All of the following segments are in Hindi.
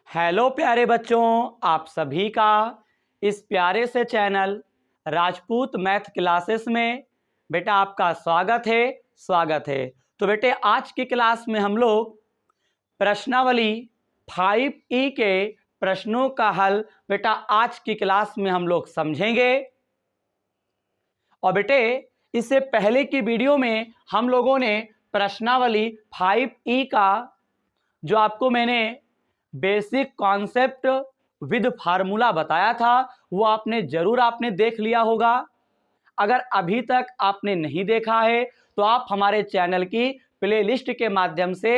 हेलो प्यारे बच्चों, आप सभी का इस प्यारे से चैनल राजपूत मैथ क्लासेस में बेटा आपका स्वागत है। तो बेटे आज की क्लास में हम लोग प्रश्नावली 5E के प्रश्नों का हल बेटा आज की क्लास में हम लोग समझेंगे। और बेटे इससे पहले की वीडियो में हम लोगों ने प्रश्नावली 5E का जो आपको मैंने बेसिक कॉन्सेप्ट विद फार्मूला बताया था वो आपने देख लिया होगा। अगर अभी तक आपने नहीं देखा है तो आप हमारे चैनल की प्लेलिस्ट के माध्यम से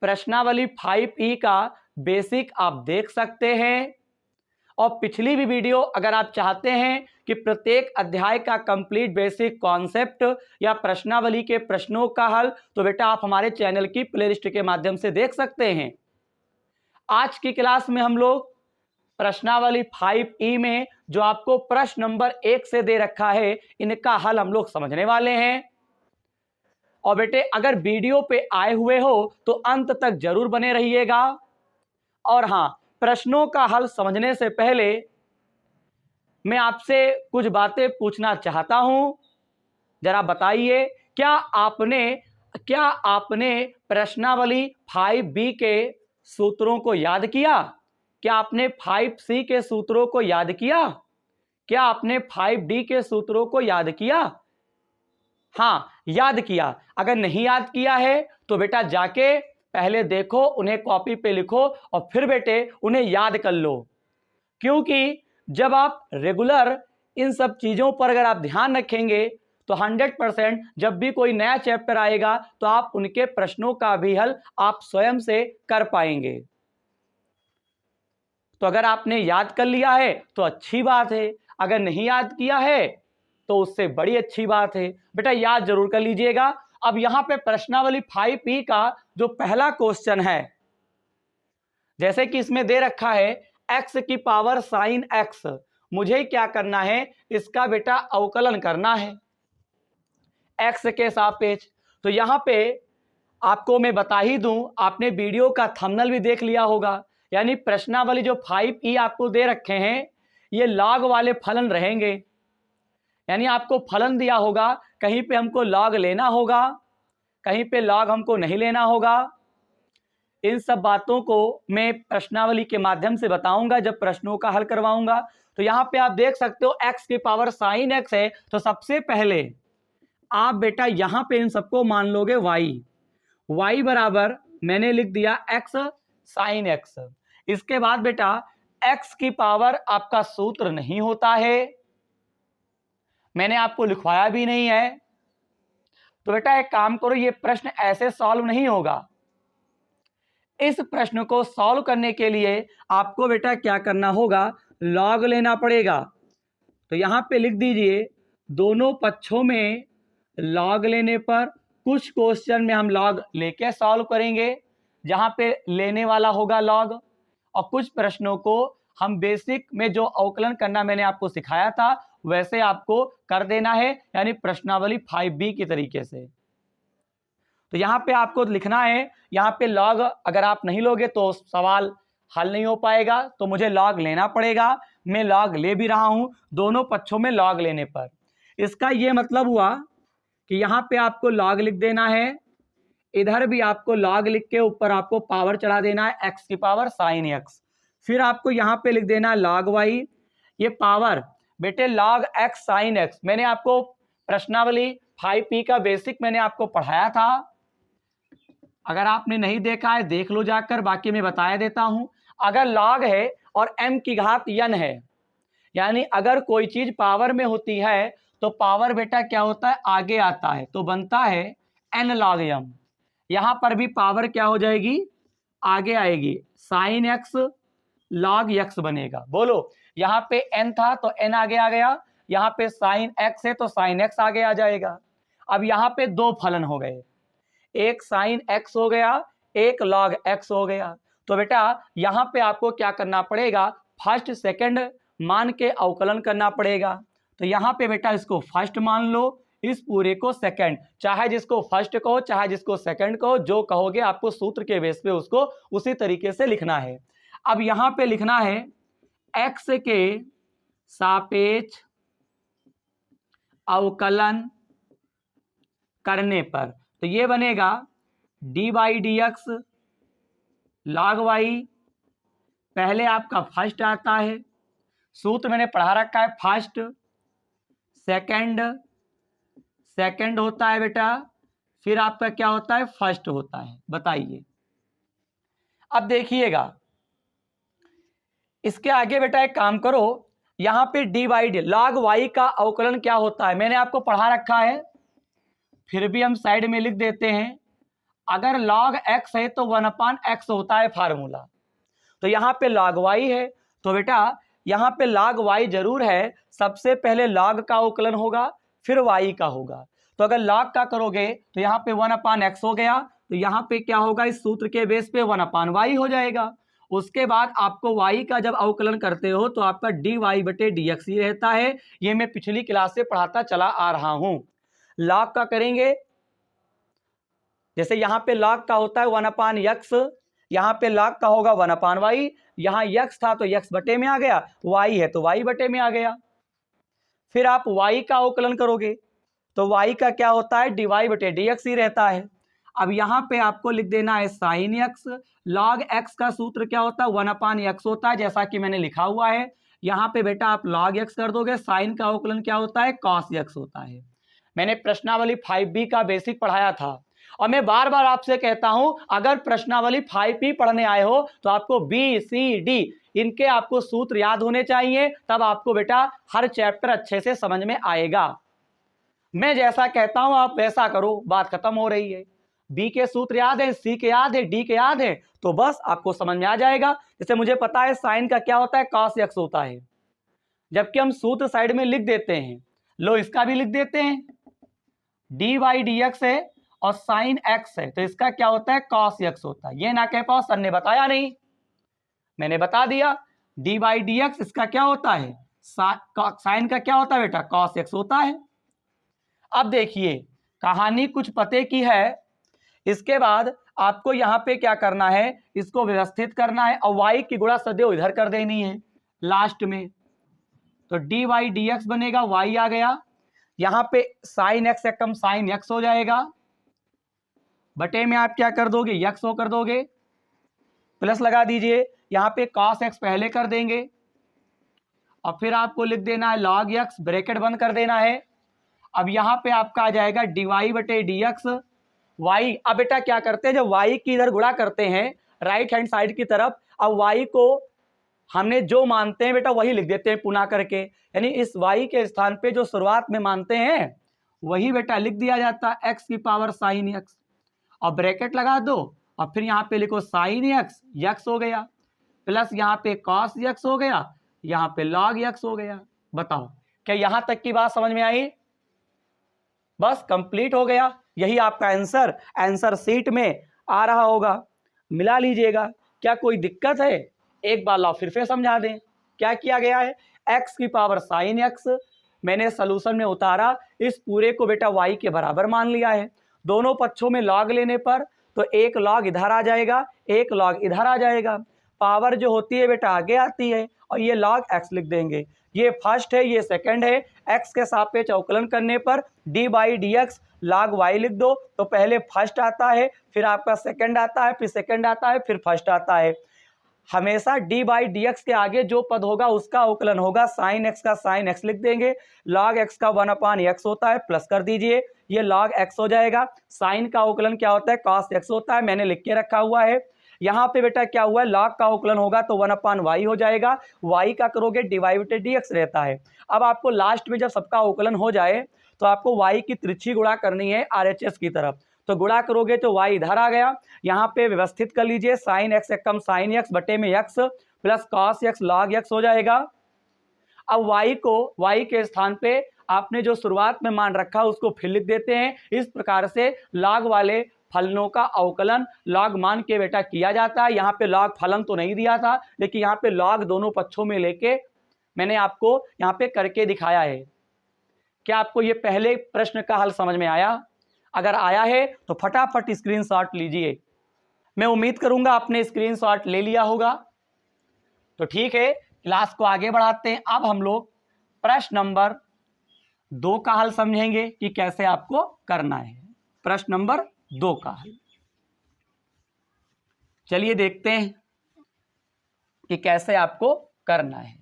प्रश्नावली 5E का बेसिक आप देख सकते हैं। और पिछली भी वीडियो अगर आप चाहते हैं कि प्रत्येक अध्याय का कंप्लीट बेसिक कॉन्सेप्ट या प्रश्नावली के प्रश्नों का हल, तो बेटा आप हमारे चैनल की प्लेलिस्ट के माध्यम से देख सकते हैं। आज की क्लास में हम लोग प्रश्नावली 5E में जो आपको प्रश्न नंबर 1 से दे रखा है इनका हल हम लोग समझने वाले हैं। और बेटे अगर वीडियो पे आए हुए हो तो अंत तक जरूर बने रहिएगा। और हाँ, प्रश्नों का हल समझने से पहले मैं आपसे कुछ बातें पूछना चाहता हूं। जरा बताइए, क्या आपने प्रश्नावली 5B के सूत्रों को याद किया? क्या आपने 5C के सूत्रों को याद किया? क्या आपने 5D के सूत्रों को याद किया? हाँ, याद किया। अगर नहीं याद किया है तो बेटा जाके पहले देखो, उन्हें कॉपी पे लिखो और फिर बेटे उन्हें याद कर लो। क्योंकि जब आप रेगुलर इन सब चीज़ों पर अगर आप ध्यान रखेंगे तो 100% जब भी कोई नया चैप्टर आएगा तो आप उनके प्रश्नों का भी हल आप स्वयं से कर पाएंगे। तो अगर आपने याद कर लिया है तो अच्छी बात है, अगर नहीं याद किया है तो उससे बड़ी अच्छी बात है। बेटा याद जरूर कर लीजिएगा। अब यहां पे प्रश्नावली 5E का जो पहला क्वेश्चन है, जैसे कि इसमें दे रखा है x की पावर साइन x, मुझे क्या करना है, इसका बेटा अवकलन करना है x के सापेक्ष। तो यहां पे आपको मैं बता ही दूं, आपने वीडियो का थंबनेल भी देख लिया होगा। यानी प्रश्नावली जो 5E आपको दे रखे हैं ये लॉग वाले फलन रहेंगे। यानी आपको फलन दिया होगा, कहीं पे हमको लॉग लेना होगा, कहीं पे लॉग हमको नहीं लेना होगा। इन सब बातों को मैं प्रश्नावली के माध्यम से बताऊंगा जब प्रश्नों का हल करवाऊंगा। तो यहाँ पे आप देख सकते हो x की पावर साइन x है, तो सबसे पहले आप बेटा यहाँ पे इन सबको मान लोगे y बराबर मैंने लिख दिया x साइन x। इसके बाद बेटा x की पावर आपका सूत्र नहीं होता है, मैंने आपको लिखवाया भी नहीं है। तो बेटा एक काम करो, ये प्रश्न ऐसे सॉल्व नहीं होगा। इस प्रश्न को सॉल्व करने के लिए आपको बेटा क्या करना होगा, लॉग लेना पड़ेगा। तो यहां पे लिख दीजिए दोनों पक्षों में लॉग लेने पर कुछ क्वेश्चन में हम लॉग लेके सॉल्व करेंगे जहां पे लेने वाला होगा लॉग, और कुछ प्रश्नों को हम बेसिक में जो अवकलन करना मैंने आपको सिखाया था वैसे आपको कर देना है, यानी प्रश्नावली 5B की तरीके से। तो यहाँ पे आपको लिखना है, यहाँ पे लॉग अगर आप नहीं लोगे तो सवाल हल नहीं हो पाएगा, तो मुझे लॉग लेना पड़ेगा। मैं लॉग ले भी रहा हूँ दोनों पक्षों में लॉग लेने पर। इसका ये मतलब हुआ कि यहाँ पे आपको लॉग लिख देना है, इधर भी आपको लॉग लिख के ऊपर आपको पावर चढ़ा देना है x की पावर साइन x। फिर आपको यहाँ पे लिख देना है लॉग y, ये पावर बेटे लॉग x साइन x। मैंने आपको प्रश्नावली 5P का बेसिक मैंने आपको पढ़ाया था, अगर आपने नहीं देखा है देख लो जाकर, बाकी मैं बताया देता हूं। अगर लॉग है और m की घात n है, यानी अगर कोई चीज पावर में होती है तो पावर बेटा क्या होता है, आगे आता है, तो बनता है n log m। यहां पर भी पावर क्या हो जाएगी, आगे आएगी, साइन x log x बनेगा। बोलो, यहाँ पे n था तो n आगे आ गया, यहाँ पे साइन x है तो साइन x आगे आ जाएगा। अब यहाँ पे दो फलन हो गए, एक साइन x हो गया, एक log x हो गया। तो बेटा यहाँ पे आपको क्या करना पड़ेगा, फर्स्ट सेकंड मान के अवकलन करना पड़ेगा। तो यहाँ पे बेटा इसको फर्स्ट मान लो, इस पूरे को सेकंड, चाहे जिसको फर्स्ट कहो चाहे जिसको सेकंड कहो, जो कहोगे आपको सूत्र के बेस पे उसको उसी तरीके से लिखना है। अब यहां पे लिखना है x के सापेक्ष अवकलन करने पर, तो ये बनेगा D by D X log Y. पहले आपका फर्स्ट आता है, सूत्र मैंने पढ़ा रखा है, फर्स्ट सेकंड होता है बेटा, फिर आपका क्या होता है, फर्स्ट होता है। बताइए, अब देखिएगा इसके आगे बेटा एक काम करो, यहां पे D by D log Y का अवकलन क्या होता है मैंने आपको पढ़ा रखा है, फिर भी हम साइड में लिख देते हैं। अगर लॉग एक्स है तो 1/x होता है फार्मूला, तो यहां पे लॉग वाई है, तो बेटा यहां पे लॉग वाई जरूर है, सबसे पहले लॉग का अवकलन होगा फिर वाई का होगा। तो अगर लॉग का करोगे तो यहाँ पे 1/x हो गया, तो यहाँ पे क्या होगा, इस सूत्र के बेस पे 1/y हो जाएगा। उसके बाद आपको y का जब अवकलन करते हो तो आपका dy/dx ही रहता है। ये मैं पिछली क्लास से पढ़ाता चला आ रहा हूं। लॉग का करेंगे, जैसे यहाँ पे लॉग का होता है 1/x, यहाँ पे लॉग का होगा 1/y, यहाँ x था तो x बटे में आ गया, y है तो y बटे में आ गया। फिर आप y का अवकलन करोगे तो y का क्या होता है, dy/dx ही रहता है। अब यहाँ पे आपको लिख देना है साइन x। लॉग x का सूत्र क्या होता है, 1/x होता है, जैसा कि मैंने लिखा हुआ है। यहाँ पे बेटा आप लॉग x कर दोगे, साइन का अवकलन क्या होता है, cos x होता है। मैंने प्रश्नावली 5b का बेसिक पढ़ाया था, और मैं बार बार आपसे कहता हूं, अगर प्रश्नावली 5p पढ़ने आए हो तो आपको b c d इनके आपको सूत्र याद होने चाहिए, तब आपको बेटा हर चैप्टर अच्छे से समझ में आएगा। मैं जैसा कहता हूं आप वैसा करो, बात खत्म हो रही है। बी के सूत्र याद है, सी के याद है, डी के याद है, तो बस आपको समझ में आ जाएगा। जैसे मुझे पता है साइन का क्या होता है, cos x होता है, जबकि हम सूत्र साइड में लिख देते हैं। लो इसका भी लिख देते हैं, dy/dx है और साइन x है, तो इसका क्या होता है, cos x होता है। ये ना कह पाओ सर ने बताया नहीं, मैंने बता दिया। dy/dx इसका क्या होता है, साइन का क्या होता है बेटा, cos x होता है। अब देखिए कहानी कुछ पते की है, इसके बाद आपको यहां पे क्या करना है, इसको व्यवस्थित करना है और y की गुणा सदैव इधर कर देनी है लास्ट में, तो dy/dx बनेगा, y आ गया, यहां पे साइन x से कम साइन x हो जाएगा, बटे में आप क्या कर दोगे, x हो कर दोगे, प्लस लगा दीजिए, यहां पे cos x पहले कर देंगे और फिर आपको लिख देना है log x, ब्रैकेट बंद कर देना है। अब यहां पे आपका आ जाएगा dy/dx y। अब बेटा क्या करते हैं, जब y की इधर गुणा करते हैं राइट हैंड साइड की तरफ, अब y को हमने जो मानते हैं बेटा वही लिख देते हैं पुनः करके, यानी इस y के स्थान पे जो शुरुआत में मानते हैं वही बेटा लिख दिया जाता है, x की पावर साइन x, और ब्रैकेट लगा दो और फिर यहाँ पे लिखो साइन x हो गया, प्लस यहाँ पे cos x हो गया, यहाँ पे log x हो गया। बताओ क्या यहां तक की बात समझ में आई, बस कंप्लीट हो गया। यही आपका आंसर सीट में आ रहा होगा, मिला लीजिएगा। क्या कोई दिक्कत है, एक बार लाओ फिर से समझा दें। क्या किया गया है, x की पावर साइन x मैंने सॉल्यूशन में उतारा, इस पूरे को बेटा y के बराबर मान लिया है। दोनों पक्षों में log लेने पर तो एक log इधर आ जाएगा, एक log इधर आ जाएगा, पावर जो होती है बेटा आगे आती है और ये log x लिख देंगे। ये फर्स्ट है, ये सेकंड है, x के सापेक्ष अवकलन करने पर dy/dx log y लिख दो, तो पहले फर्स्ट आता है, फिर आपका सेकंड आता है, फिर सेकंड आता है, फिर फर्स्ट आता है। हमेशा dy/dx के आगे जो पद होगा उसका अवकलन होगा, साइन x का साइन x लिख देंगे, log x का 1/x होता है, प्लस कर दीजिए, ये log x हो जाएगा। साइन का अवकलन क्या होता है, cos x होता है, मैंने लिख के रखा हुआ है। यहाँ पे बेटा क्या हुआ है, log का अवकलन होगा तो 1/y हो जाएगा, y का करोगे dy/dx रहता है। अब आपको लास्ट में जब सबका अवकलन हो जाए तो आपको y की तिरछी गुणा करनी है RHS की तरफ, तो गुणा करोगे तो y इधर आ गया, यहाँ पे व्यवस्थित कर लीजिए, साइन x से कम साइन x बटे में x plus cos x log x हो जाएगा। अब y को y के स्थान पे आपने जो शुरुआत में मान रखा उसको फिर लिख देते हैं। इस प्रकार से log वाले फलनों का अवकलन log मान के बेटा किया जाता है। यहाँ पे log फलन तो नहीं दिया था, लेकिन यहाँ पे log दोनों पक्षों में लेके मैंने आपको यहाँ पे करके दिखाया है। क्या आपको ये पहले प्रश्न का हल समझ में आया? अगर आया है तो फटाफट स्क्रीनशॉट लीजिए। मैं उम्मीद करूंगा आपने स्क्रीनशॉट ले लिया होगा। तो ठीक है, क्लास को आगे बढ़ाते हैं। अब हम लोग प्रश्न नंबर 2 का हल समझेंगे कि कैसे आपको करना है। प्रश्न नंबर 2 का हल चलिए देखते हैं कि कैसे आपको करना है।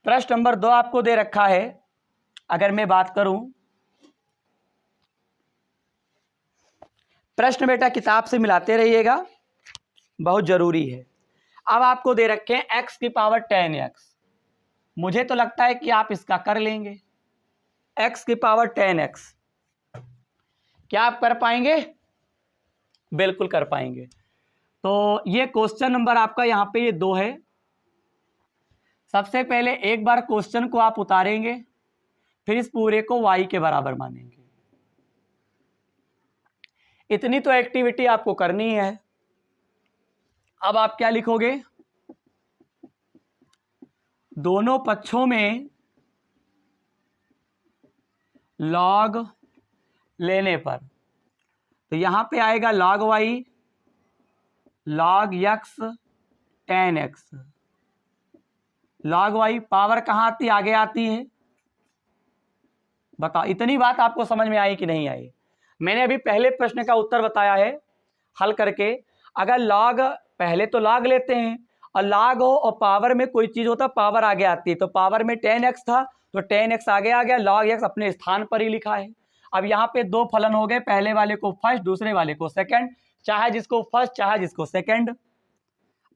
प्रश्न नंबर 2 आपको दे रखा है। अगर मैं बात करूं, प्रश्न बेटा किताब से मिलाते रहिएगा, बहुत जरूरी है। अब आपको दे रखे हैं x की पावर 10x। मुझे तो लगता है कि आप इसका कर लेंगे। x की पावर 10x क्या आप कर पाएंगे? बिल्कुल कर पाएंगे। तो ये क्वेश्चन नंबर आपका यहां पे ये 2 है। सबसे पहले एक बार क्वेश्चन को आप उतारेंगे, फिर इस पूरे को y के बराबर मानेंगे। इतनी तो एक्टिविटी आपको करनी है। अब आप क्या लिखोगे? दोनों पक्षों में लॉग लेने पर, तो यहां पे आएगा log y log x tan x। log y power कहां आती, आगे आती है। बताओ इतनी बात आपको समझ में आई कि नहीं आई? मैंने अभी पहले प्रश्न का उत्तर बताया है हल करके। अगर log, पहले तो log लेते हैं, और log हो और पावर में कोई चीज होता पावर आगे आती है, तो पावर में 10x था तो 10x आगे आ गया, log x अपने स्थान पर ही लिखा है। अब यहाँ पे 2 फलन हो गए, पहले वाले को फर्स्ट, दूसरे वाले को सेकंड, चाहे जिसको फर्स्ट चाहे जिसको सेकंड।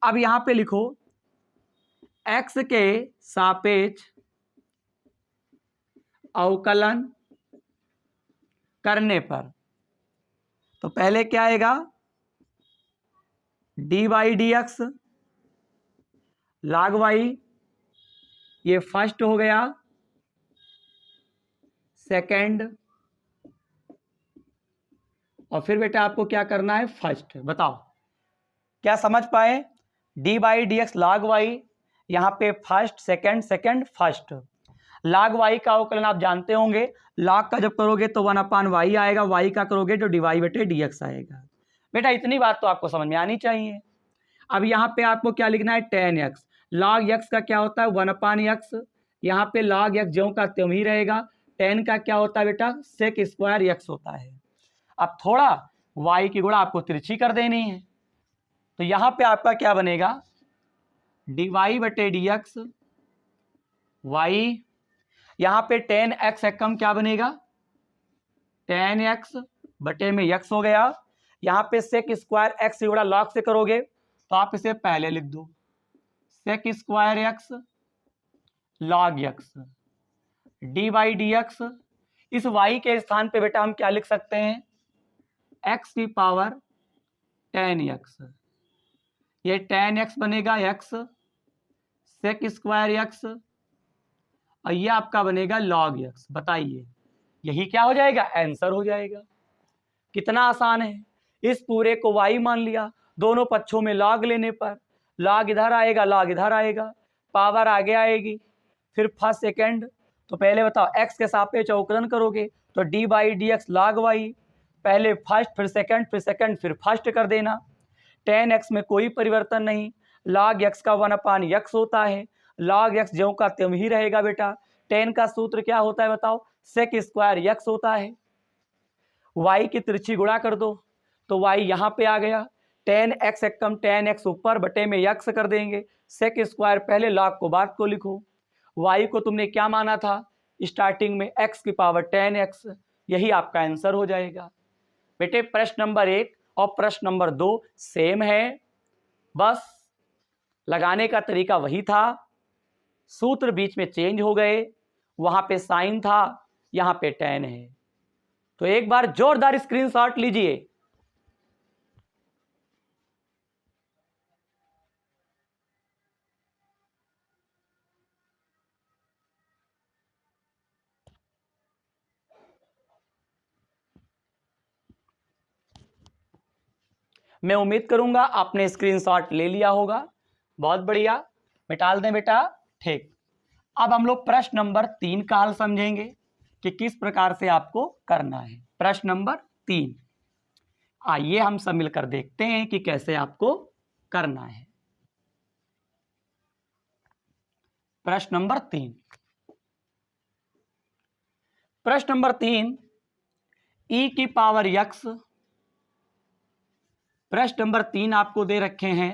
अब यहाँ पे लिखो x के सापेक्ष अवकलन करने पर, तो पहले क्या आएगा? dy dx log y, ये फर्स्ट हो गया, सेकंड, और फिर बेटा आपको क्या करना है? फर्स्ट। बताओ क्या समझ पाए? dy dx log y, यहां पे first second, second first. log y का अवकलन आप जानते होंगे, log का जब करोगे तो 1/y आएगा, y का करोगे तो dy बटे dx आएगा। बेटा इतनी बात तो आपको समझ में आनी चाहिए। अब यहाँ पे आपको क्या लिखना है? 10x। log x का क्या होता है? 1/x। यहाँ पे log x ज्यों का त्यों ही रहेगा। 10 का क्या होता है बेटा? sec स्क्वायर x होता है। अब थोड़ा y की गुणा आपको तिरछी कर देनी है, तो यहाँ पे आपका क्या बनेगा? dy बटे dx y, यहाँ पे 10x एकम क्या बनेगा? 10x बटे में x हो गया। यहाँ पे सेक स्क्वायर x से गुणा log से करोगे तो आप इसे पहले लिख दो, sec square x log x dy dx। इस y के स्थान पे बेटा हम क्या लिख सकते हैं? x की पावर 10x, ये 10x बनेगा x सेक स्क्वायर x, और ये आपका बनेगा log x। बताइए यही क्या हो जाएगा? आंसर हो जाएगा। कितना आसान है। इस पूरे को y मान लिया, दोनों पक्षों में log लेने पर log इधर आएगा, log इधर आएगा, पावर आगे आएगी, फिर फर्स्ट सेकंड। तो पहले बताओ x के सापेक्ष अवकलन करोगे तो dy dx log y, पहले फर्स्ट फिर सेकंड फिर सेकंड फिर फर्स्ट कर देना। 10x में कोई परिवर्तन नहीं, log x का 1/x होता है, log x ज्यों का त्यों ही रहेगा बेटा। 10 का सूत्र क्या होता है बताओ? सेक स्क्वायर x होता है। y की तिरछी गुणा कर दो तो y यहाँ पे आ गया, 10x एकम 10x ऊपर बटे में x कर देंगे, सेक स्क्वायर पहले, log को बाद को लिखो। y को तुमने क्या माना था स्टार्टिंग में? x की पावर 10x, यही आपका आंसर हो जाएगा। बेटे प्रश्न नंबर 1 और प्रश्न नंबर 2 सेम है, बस लगाने का तरीका वही था, सूत्र बीच में चेंज हो गए, वहां पे साइन था, यहां पे tan है। तो एक बार जोरदार स्क्रीनशॉट लीजिए। मैं उम्मीद करूंगा आपने स्क्रीनशॉट ले लिया होगा। बहुत बढ़िया, मिटाल दें बेटा। ठीक, अब हम लोग प्रश्न नंबर 3 का हल समझेंगे कि किस प्रकार से आपको करना है। प्रश्न नंबर 3, आइए हम सब मिलकर देखते हैं कि कैसे आपको करना है। प्रश्न नंबर 3, प्रश्न नंबर 3, e की पावर x, प्रश्न नंबर 3 आपको दे रखे हैं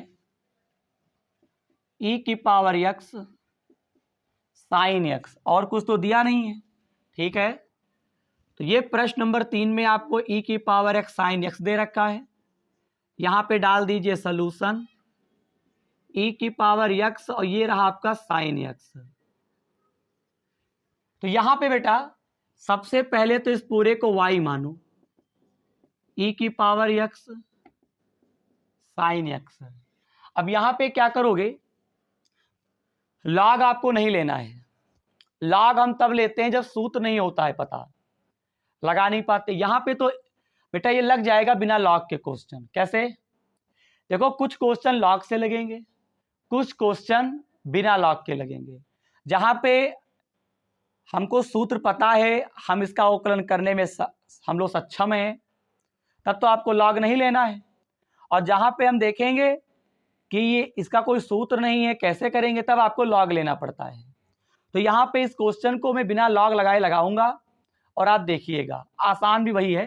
e की पावर x साइन x, और कुछ तो दिया नहीं है, ठीक है। तो ये प्रश्न नंबर 3 में आपको e की पावर x साइन x दे रखा है। यहां पे डाल दीजिए सॉल्यूशन e की पावर x, और ये रहा आपका साइन x। तो यहां पे बेटा सबसे पहले तो इस पूरे को y मानो, e की पावर x साइन x। अब यहां पे क्या करोगे, लॉग आपको नहीं लेना है। लॉग हम तब लेते हैं जब सूत्र नहीं होता है, पता लगा नहीं पाते। यहां पे तो बेटा ये लग जाएगा बिना लॉग के क्वेश्चन। कैसे, देखो कुछ क्वेश्चन लॉग से लगेंगे, कुछ क्वेश्चन बिना लॉग के लगेंगे। जहां पे हमको सूत्र पता है, हम इसका अवकलन करने में हम लोग सक्षम हैं, तब तो आपको लॉग नहीं लेना है। और जहां पे हम देखेंगे कि ये इसका कोई सूत्र नहीं है, कैसे करेंगे, तब आपको लॉग लेना पड़ता है। तो यहाँ पे इस क्वेश्चन को मैं बिना लॉग लगाए लगाऊंगा, और आप देखिएगा आसान भी वही है।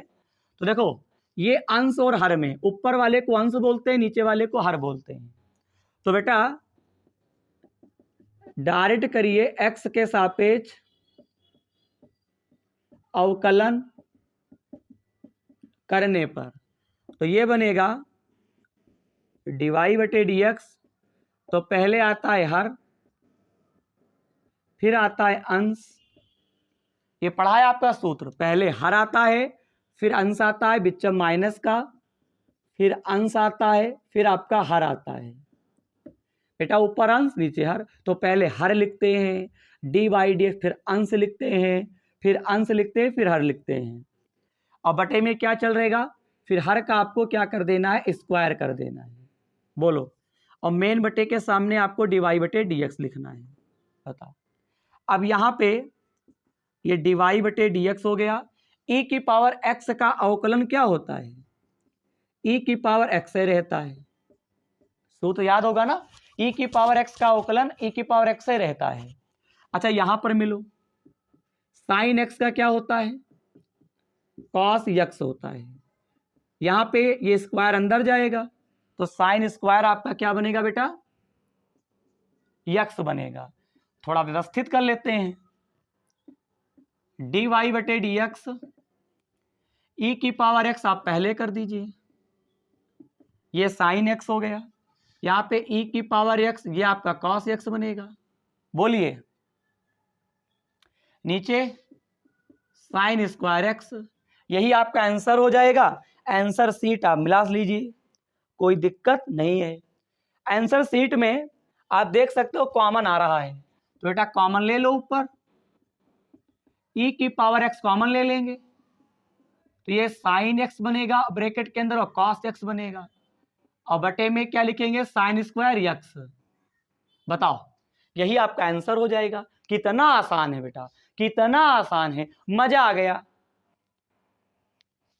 तो देखो ये अंश और हर में ऊपर वाले को अंश बोलते हैं, नीचे वाले को हर बोलते हैं। तो बेटा डायरेक्ट करिए x के सापेक्ष अवकलन करने पर, तो ये बनेगा dy बटे dx। तो पहले आता है हर, फिर आता है अंश। ये पढ़ा है आपका सूत्र, पहले हर आता है, फिर अंश आता है बिच्चम माइनस का, फिर अंश आता है, फिर आपका हर आता है। बेटा ऊपर अंश नीचे हर, तो पहले हर लिखते हैं dy dx, फिर अंश लिखते हैं, फिर अंश लिखते हैं, फिर हर लिखते हैं। और बटे में क्या चल रहेगा, फिर हर का आपको क्या कर देना है, स्क्वायर कर देना है। बोलो, और मेन बटे के सामने आपको dy बटे dx लिखना है। बताओ, अब यहाँ पे ये dy बटे dx हो गया। e की पावर x का अवकलन क्या होता है, e की पावर x से रहता है। सूत्र याद होगा ना, e की पावर x का अवकलन e की पावर x से रहता है। अच्छा यहां पर मिलो, साइन x का क्या होता है, कॉस x होता है। यहां पे ये स्क्वायर अंदर जाएगा, तो साइन स्क्वायर आपका क्या बनेगा बेटा, x बनेगा। थोड़ा व्यवस्थित कर लेते हैं, dy बटे dx, e की पावर x आप पहले कर दीजिए, ये साइन x हो गया। यहां पे e की पावर x, ये आपका cos x बनेगा। बोलिए, नीचे साइन स्क्वायर x, यही आपका आंसर हो जाएगा। आंसर सीट आप मिला लीजिए, कोई दिक्कत नहीं है। आंसर सीट में आप देख सकते हो कॉमन आ रहा है, तो बेटा कॉमन ले लो ऊपर, e की पावर x कॉमन ले लेंगे, तो ये साइन x बनेगा ब्रैकेट के अंदर, और cos x बनेगा, और बटे में क्या लिखेंगे, साइन स्क्वायर x। बताओ, यही आपका आंसर हो जाएगा। कितना आसान है बेटा, कितना आसान है, मजा आ गया।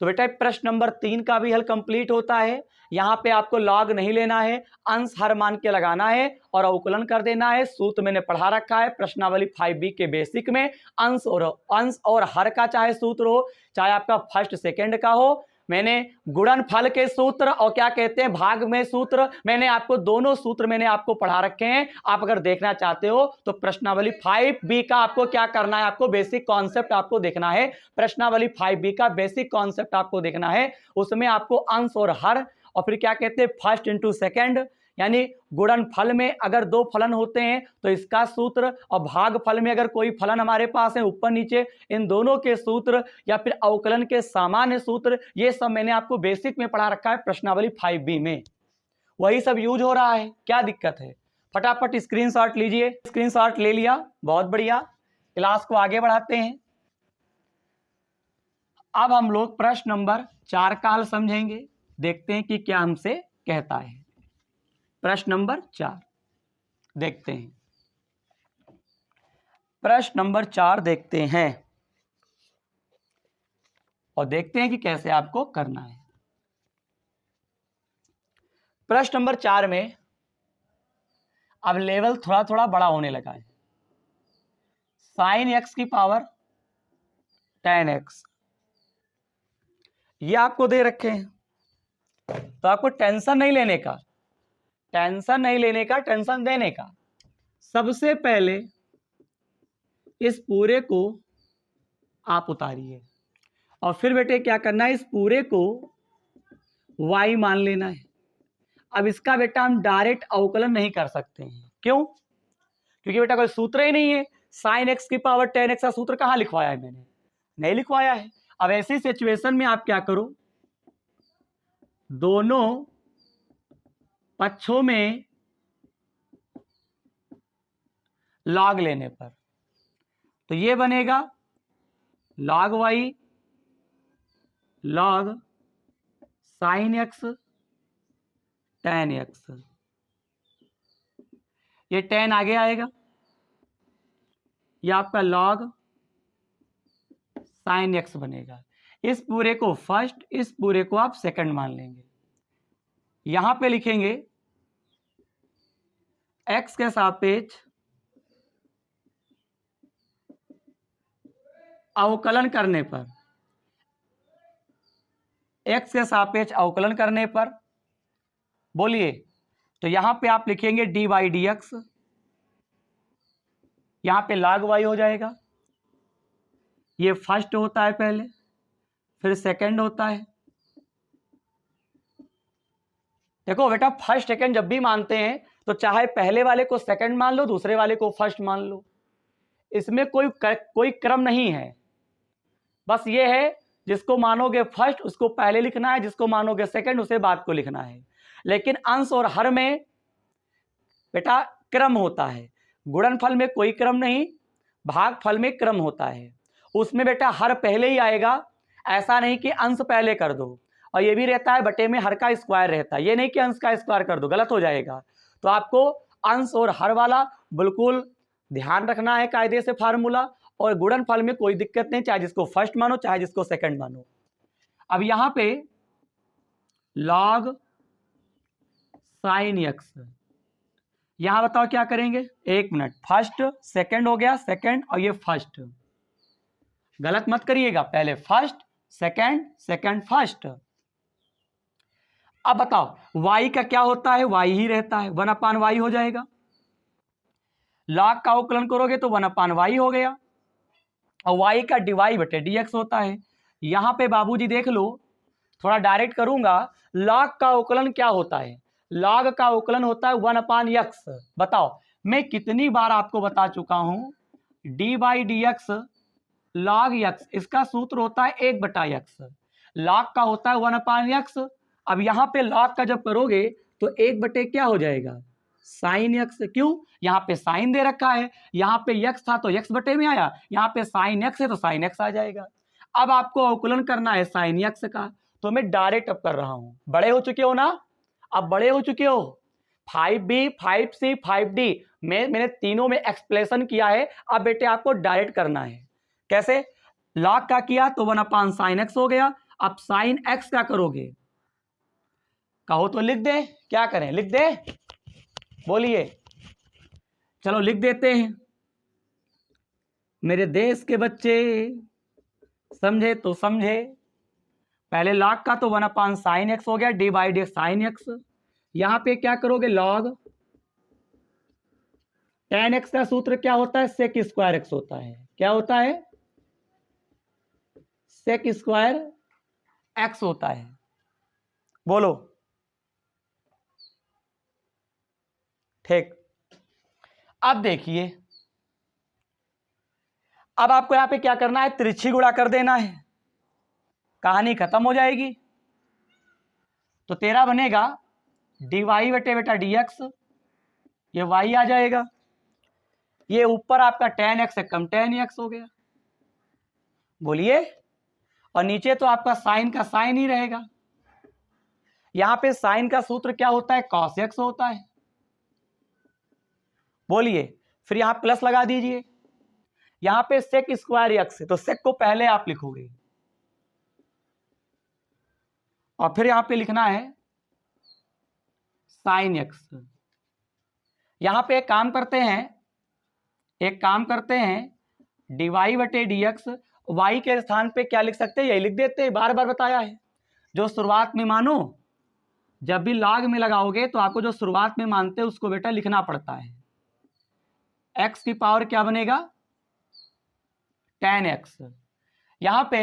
तो बेटा प्रश्न नंबर 3 का भी हल कंप्लीट होता है। यहां पे आपको लॉग नहीं लेना है, अंश हर मान के लगाना है और अवकलन कर देना है। सूत्र मैंने पढ़ा रखा है प्रश्नावली 5B के बेसिक में। अंश और हर का चाहे सूत्र हो, चाहे आपका फर्स्ट सेकंड का हो, मैंने गुणनफल के सूत्र और क्या कहते हैं भाग में सूत्र, मैंने आपको दोनों सूत्र मैंने आपको पढ़ा रखे हैं। आप अगर देखना चाहते हो तो प्रश्नावली 5B का आपको क्या करना है, आपको बेसिक कॉन्सेप्ट आपको देखना है। प्रश्नावली 5B का बेसिक कॉन्सेप्ट आपको देखना है, उसमें आपको अंश और हर और फिर क्या कहते हैं फर्स्ट इंटू सेकेंड, यानी गुणनफल में अगर दो फलन होते हैं तो इसका सूत्र, और भागफल में अगर कोई फलन हमारे पास है ऊपर नीचे, इन दोनों के सूत्र, या फिर अवकलन के सामान्य सूत्र, ये सब मैंने आपको बेसिक में पढ़ा रखा है प्रश्नावली 5B में। वही सब यूज हो रहा है, क्या दिक्कत है। फटाफट स्क्रीनशॉट लीजिए। स्क्रीनशॉट ले लिया, बहुत बढ़िया। क्लास को आगे बढ़ाते हैं। अब हम लोग प्रश्न नंबर 4 का हल समझेंगे, देखते हैं कि क्या हमसे कहता है। प्रश्न नंबर 4 देखते हैं। प्रश्न नंबर 4 देखते हैं और देखते हैं कि कैसे आपको करना है। प्रश्न नंबर 4 में अब लेवल थोड़ा थोड़ा बड़ा होने लगा है। sin x की पावर 10x ये आपको दे रखे हैं, तो आपको टेंशन नहीं लेने का, टेंशन देने का। सबसे पहले इस पूरे को आप उतारिए और फिर बेटे क्या करना है, इस पूरे को y मान लेना है। अब इसका बेटा हम डायरेक्ट अवकलन नहीं कर सकते हैं, क्यों? क्योंकि बेटा कोई सूत्र ही नहीं है। sin x की पावर 10x का सूत्र कहाँ लिखवाया है मैंने? नहीं लिखवाया है। अब ऐसी सिचुएशन में आप क्या करो, दोनों पक्षों में log लेने पर तो ये बनेगा log y log sin x tan x, ये tan आगे आएगा, ये आपका log sin x बनेगा। इस पूरे को फर्स्ट, इस पूरे को आप सेकंड मान लेंगे। यहां पे लिखेंगे x के सापेक्ष अवकलन करने पर, x के सापेक्ष अवकलन करने पर बोलिए, तो यहां पे आप लिखेंगे dy dx, यहां पे log y हो जाएगा। ये फर्स्ट होता है पहले, फिर सेकंड होता है। देखो बेटा फर्स्ट सेकंड जब भी मानते हैं तो चाहे पहले वाले को सेकंड मान लो, दूसरे वाले को फर्स्ट मान लो, इसमें कोई क्रम नहीं है। बस ये है जिसको मानोगे फर्स्ट उसको पहले लिखना है, जिसको मानोगे सेकंड उसे बाद को लिखना है। लेकिन अंश और हर में बेटा क्रम होता है। गुणनफल में कोई क्रम नहीं, भागफल में क्रम होता है। उसमें बेटा हर पहले ही आएगा, ऐसा नहीं कि अंश पहले कर दो। और ये भी रहता है बटे में हर का स्क्वायर रहता है, ये नहीं कि अंश का स्क्वायर कर दो, गलत हो जाएगा। तो आपको अंश और हर वाला बिल्कुल ध्यान रखना है कायदे से फार्मूला। और गुणनफल में कोई दिक्कत नहीं, चाहे जिसको फर्स्ट मानो चाहे जिसको सेकंड मानो। अब यहां पे log sin x, यहां बताओ क्या करेंगे, एक मिनट, फर्स्ट सेकंड हो गया, सेकंड और ये फर्स्ट, गलत मत करिएगा, पहले फर्स्ट सेकंड सेकंड फर्स्ट। अब बताओ y का क्या होता है, y ही रहता है, 1/y हो जाएगा। log का अवकलन करोगे तो 1/y हो गया, और y का dy बटे dx होता है। यहां पे बाबूजी देख लो, थोड़ा डायरेक्ट करूंगा, log का अवकलन क्या होता है, log का अवकलन होता है 1/x। बताओ मैं कितनी बार आपको बता चुका हूं, d/dx log x, इसका सूत्र होता है 1/x, log का होता है 1/x। अब यहां पे log का जब करोगे तो 1 क्या हो जाएगा, sin x। क्यों, यहाँ पे साइन दे रखा है, यहाँ पे x था तो x बटे में आया, यहाँ पे sin x है तो sin x आ जाएगा। अब आपको अवकलन करना है sin x का, तो मैं डायरेक्ट अब कर रहा हूं। बड़े हो चुके हो ना, अब बड़े हो चुके हो, 5b 5c 5d मैंने तीनों में एक्सप्लेनेशन किया है। अब बेटे आपको डायरेक्ट करना है। कैसे, log का किया तो 1/sin x हो गया। अब sin x क्या करोगे, कहो तो लिख दे, क्या करें, लिख दे, बोलिए, चलो लिख देते हैं। मेरे देश के बच्चे समझे तो समझे, पहले log का तो 1/sin x हो गया, d/dx sin x। यहां पे क्या करोगे, log tan x का सूत्र क्या होता है, sec स्क्वायर x होता है। क्या होता है, sec स्क्वायर x होता है। बोलो, ठीक। अब देखिए, अब आपको यहां पे क्या करना है, तिरछी गुणा कर देना है, कहानी खत्म हो जाएगी। तो तेरा बनेगा dy बटे बेटा dx, ये y आ जाएगा, ये ऊपर आपका tan x से कम tan x हो गया, बोलिए, और नीचे तो आपका साइन का साइन ही रहेगा। यहां पे साइन का सूत्र क्या होता है, cos x होता है, बोलिए, फिर यहां प्लस लगा दीजिए। यहां पे सेक स्क्वायर x है तो सेक को पहले आप लिखोगे, और फिर यहां पे लिखना है साइन एक्स। यहां पे एक काम करते हैं, dy बटे dx, y के स्थान पे क्या लिख सकते हैं, यही लिख देते हैं, बार बार बताया है। जो शुरुआत में मानो, जब भी log में लगाओगे तो आपको जो शुरुआत में मानते हैं उसको बेटा लिखना पड़ता है। x की पावर क्या बनेगा, tan x। यहां पे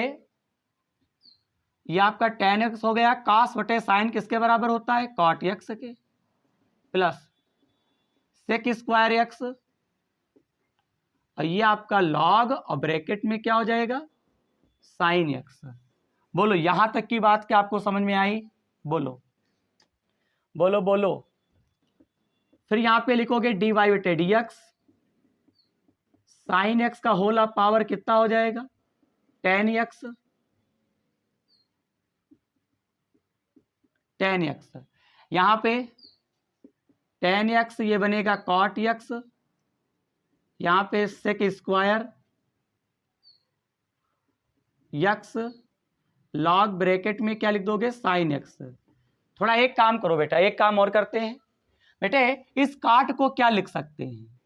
ये आपका tan x हो गया, cos बटे साइन किसके बराबर होता है, cot x के, प्लस sec स्क्वायर x, और ये आपका log और ब्रैकेट में क्या हो जाएगा, साइन x। बोलो यहां तक की बात क्या आपको समझ में आई, बोलो बोलो बोलो। फिर यहां पे लिखोगे dy बटे dx, साइन x का होल ऑफ पावर कितना हो जाएगा, tan x, यहां पे tan x ये बनेगा cot x, यहां पे sec square x, log bracket में क्या लिख दोगे, साइन x। थोड़ा एक काम करो बेटा, एक काम और करते हैं बेटे, इस काट को क्या लिख सकते हैं,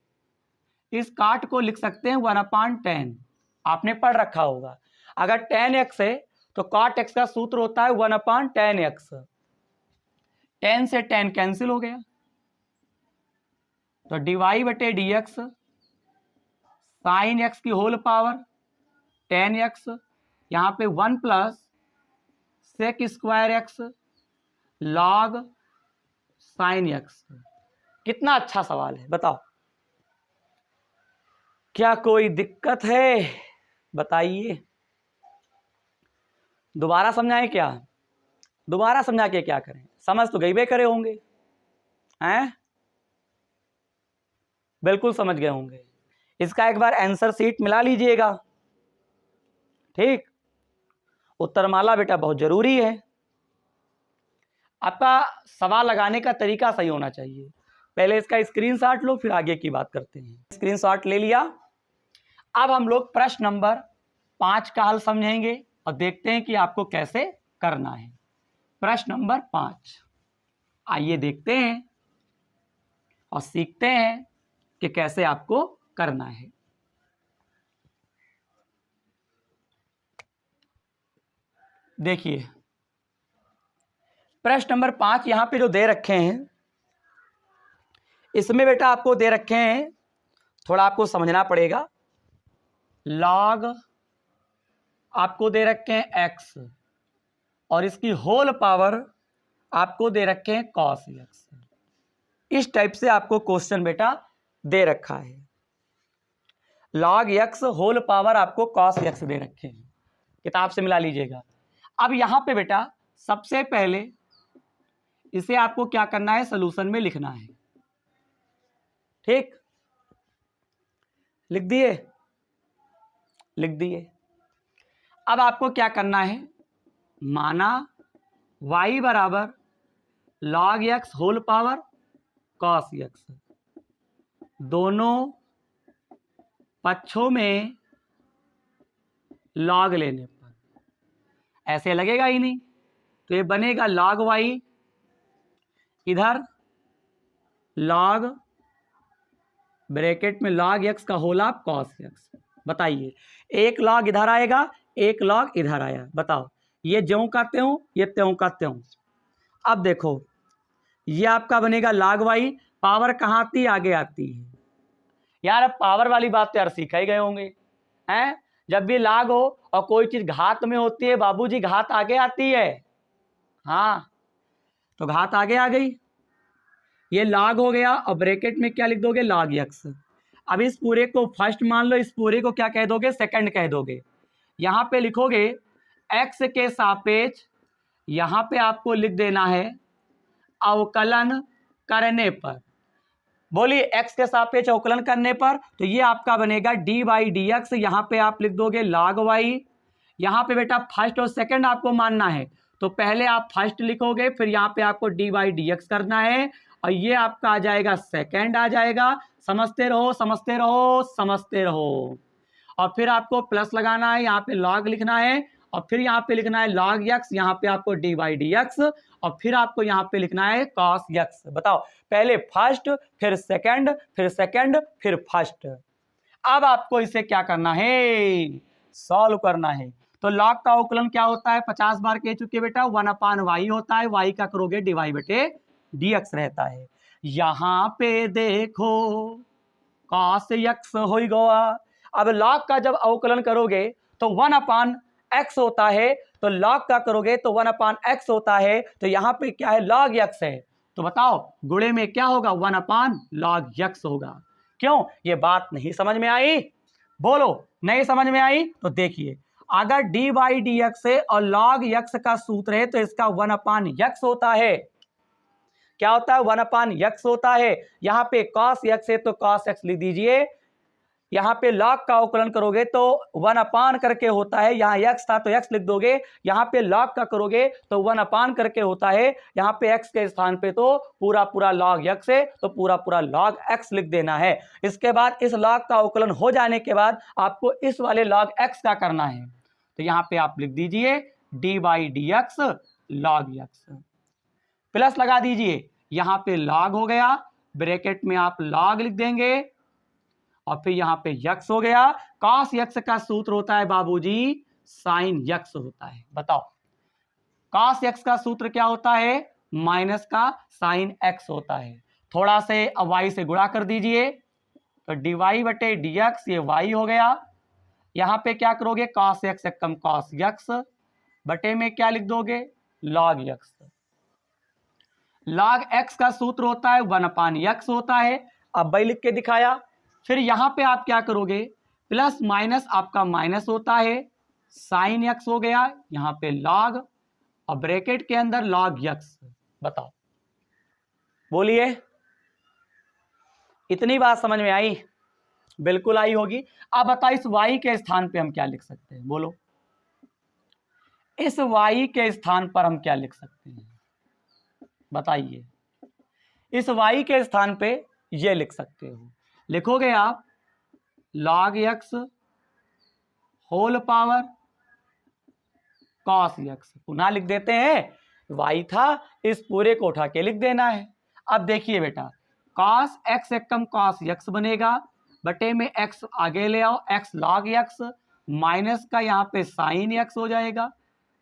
इस काट को लिख सकते हैं 1/10, आपने पढ़ रखा होगा। अगर tan x है तो cot x का सूत्र होता है 1/10 x, 10 से 10 कैंसिल हो गया, तो dy बटे dx, साइन x की होल पावर tan x, यहां पे 1 plus sec square x log sine x। कितना अच्छा सवाल है, बताओ क्या कोई दिक्कत है, बताइए। दोबारा समझाएं क्या, दोबारा समझा के क्या करें, समझ तो गई बे करे होंगे, हैं, बिल्कुल समझ गए होंगे। इसका एक बार आंसर शीट मिला लीजिएगा, ठीक। उत्तरमाला बेटा बहुत जरूरी है, आपका सवाल लगाने का तरीका सही होना चाहिए। पहले इसका स्क्रीनशॉट लो, फिर आगे की बात करते हैं। स्क्रीनशॉट ले लिया, अब हम लोग प्रश्न नंबर 5 का हल समझेंगे और देखते हैं कि आपको कैसे करना है। प्रश्न नंबर 5, आइए देखते हैं और सीखते हैं कि कैसे आपको करना है। देखिए प्रश्न नंबर 5 यहां पे जो दे रखे हैं, इसमें बेटा आपको दे रखे हैं, थोड़ा आपको समझना पड़ेगा। log आपको दे रखे हैं x और इसकी होल पावर आपको दे रखे हैं cos x। इस टाइप से आपको क्वेश्चन बेटा दे रखा है। log x होल पावर आपको cos x दे रखे हैं, किताब से मिला लीजिएगा। अब यहां पे बेटा सबसे पहले इसे आपको क्या करना है, सॉल्यूशन में लिखना है, ठीक। लिख दिए, लिख दिए। अब आपको क्या करना है, माना y बराबर log x whole power cos x, दोनों पक्षों में log लेने पर ऐसे लगेगा ही नहीं, तो ये बनेगा log y, इधर log ब्रैकेट में log x का होल ऑफ cos x। बताइए, एक log इधर आएगा, एक log इधर आया, बताओ ये ज्यों का त्यों, ये त्यों का त्यों। अब देखो ये आपका बनेगा log y, पावर कहाँ आती है, आगे आती है। यार अब पावर वाली बात तो यार सीखा ही गए होंगे, हैं। जब भी log हो और कोई चीज घात में होती है बाबूजी, घात आगे आती है, हाँ, तो घात आगे आ गई, ये log हो गया और ब्रैकेट में क्या लिख दोगे, log x। अब इस पूरे को फर्स्ट मान लो, इस पूरे को क्या कह दोगे, सेकंड कह दोगे। यहां पे लिखोगे x के सापेक्ष, यहां पे आपको लिख देना है अवकलन करने पर। बोलिए x के सापेक्ष अवकलन करने पर, तो ये आपका बनेगा dy dx, यहां पे आप लिख दोगे log y। यहां पे बेटा फर्स्ट और सेकंड आपको मानना है, तो पहले आप फर्स्ट लिखोगे, फिर यहाँ पे आपको dy dx करना है, और ये आपका आ जाएगा सेकंड आ जाएगा। समझते रहो समझते रहो समझते रहो, और फिर आपको प्लस लगाना है, यहाँ पे log लिखना है, और फिर यहाँ पे लिखना है log x, यहाँ पे आपको dy dx, और फिर आपको यहाँ पे लिखना है cos x। बताओ, पहले फर्स्ट, फिर सेकंड, फिर सेकंड, फिर फर्स्ट। अब आपको इसे क्या करना है, सॉल्व करना है। तो log का अवकलन क्या होता है, 50 बार कह चुके बेटा, 1/y होता है, y का करोगे dy बटे dx रहता है। यहां पे देखो cos x हो गया। अब log का जब अवकलन करोगे तो 1/x होता है, तो log का करोगे तो 1/x होता है, तो यहां पे क्या है, log x है। तो बताओ गुणे में क्या होगा, 1/log x होगा। क्यों, ये बात नहीं समझ में आई? बोलो, नहीं समझ में आई? तो देखिए, अगर dy dx है और log x का सूत्र है तो इसका 1/x होता है। क्या होता है, 1/x होता है। यहां पे cos x है तो cos x लिख दीजिए। यहां पे log का अवकलन करोगे तो 1/, करके होता है, यहां x था तो x लिख दोगे। यहां पे log का करोगे तो 1/, करके होता है, यहां पे x के स्थान पे तो पूरा पूरा log x है, तो पूरा पूरा log x लिख देना है। इसके बाद इस log का अवकलन हो जाने के बाद आपको इस वाले log x का करना है, तो यहां पे आप लिख दीजिए dy dx log x, plus लगा दीजिए, यहां पे log हो गया, ब्रैकेट में आप log लिख देंगे, और फिर यहां पे x हो गया। cos x का सूत्र होता है बाबूजी sin x होता है। बताओ, cos x का सूत्र क्या होता है, माइनस का sin x होता है। थोड़ा से y से गुणा कर दीजिए, तो dy बटे dx ये y हो गया। यहां पे क्या करोगे, cos x कम cos x, बटे में क्या लिख दोगे, log x। log x का सूत्र होता है 1/x होता है। अब भाई लिख के दिखाया। फिर यहां पे आप क्या करोगे, प्लस माइनस आपका माइनस होता है, साइन x हो गया, यहां पे log, और ब्रैकेट के अंदर log x। बताओ, बोलिए, इतनी बात समझ में आई? बिल्कुल आई होगी। अब बताओ, इस y के स्थान पे हम क्या लिख सकते हैं, बोलो, इस y के स्थान पर हम क्या लिख सकते हैं, बताइए। इस y के स्थान पे ये लिख सकते हो, लिखोगे आप log x whole power cos x, पुनः लिख देते हैं, y था, इस पूरे को उठा के लिख देना है। अब देखिए बेटा, cos x कम cos x बनेगा, बटे में x आगे ले आओ, x log x, माइनस का यहाँ पे sin x हो जाएगा,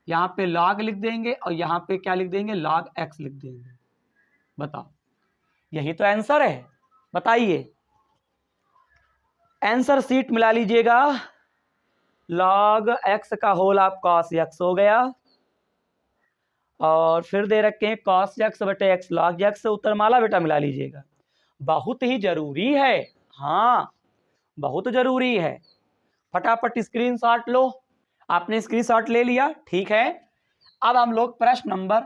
यहाँ पे log लिख देंगे, और यहाँ पे क्या लिख देंगे, log x लिख देंगे। बताओ, यही तो आंसर है। बताइए, आंसर सीट मिला लीजिएगा, log x का होल आप cos x हो गया, और फिर दे रखे हैं cos x बटे x log x, उत्तरमाला बेटा मिला लीजिएगा। बहुत ही जरूरी है, हाँ बहुत जरूरी है। फटाफट स्क्रीनशॉट लो। आपने स्क्रीनशॉट ले लिया, ठीक है। अब हम लोग प्रश्न नंबर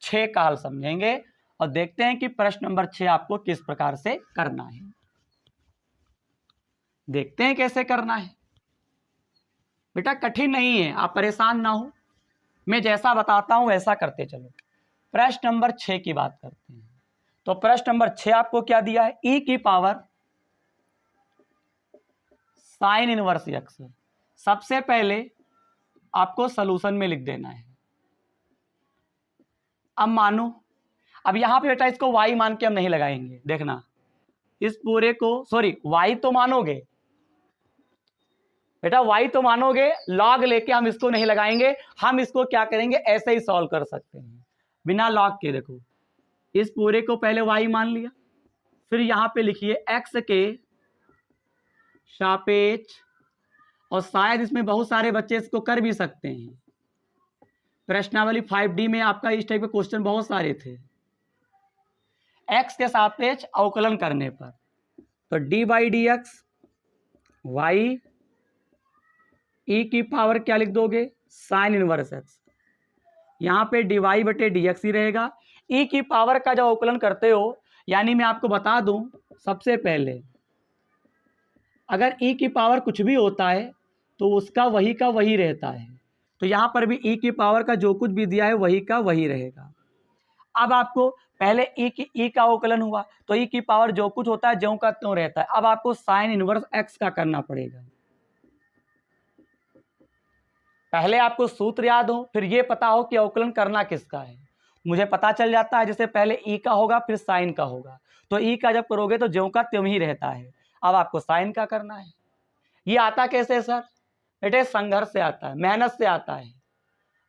6 का हल समझेंगे और देखते हैं कि प्रश्न नंबर 6 आपको किस प्रकार से करना है। देखते हैं कैसे करना है। बेटा कठिन नहीं है, आप परेशान ना हो, मैं जैसा बताता हूं वैसा करते चलो। प्रश्न नंबर 6 की बात करते हैं। तो प्रश्न नंबर 6 आपको क्या दिया है, e की पावर साइन इनवर्स x। सबसे पहले आपको सॉल्यूशन में लिख देना है। अब मानो, अब यहां पे बेटा इसको y मान के हम नहीं लगाएंगे, देखना, इस पूरे को, सॉरी y तो मानोगे बेटा, y तो मानोगे, log लेके हम इसको नहीं लगाएंगे। हम इसको क्या करेंगे, ऐसे ही सॉल्व कर सकते हैं बिना log के। देखो, इस पूरे को पहले y मान लिया, फिर यहां पे लिखिए x के सापेक्ष, और शायद इसमें बहुत सारे बच्चे इसको कर भी सकते हैं। प्रश्नावली 5D में आपका इस टाइप के क्वेश्चन बहुत सारे थे। x के सापेक्ष अवकलन करने पर, तो dy dx y, e की पावर क्या लिख दोगे, साइन इनवर्स x, यहां पे dy बटे dx ही रहेगा। e की पावर का जब अवकलन करते हो, यानी मैं आपको बता दूं, सबसे पहले अगर e की पावर कुछ भी होता है तो उसका वही का वही रहता है, तो यहां पर भी e की पावर का जो कुछ भी दिया है वही का वही रहेगा। अब आपको पहले e का अवकलन हुआ, तो e की पावर जो कुछ होता है ज्यों का त्यों रहता है। अब आपको साइन इनवर्स x का करना पड़ेगा। पहले आपको सूत्र याद हो, फिर ये पता हो कि अवकलन करना किसका है। मुझे पता चल जाता है जैसे पहले ई का होगा फिर साइन का होगा, तो ई का जब करोगे तो ज्यों का त्यों ही रहता है। अब आपको साइन का करना है। ये आता कैसे सर? बेटे संघर्ष से आता है, मेहनत से आता है।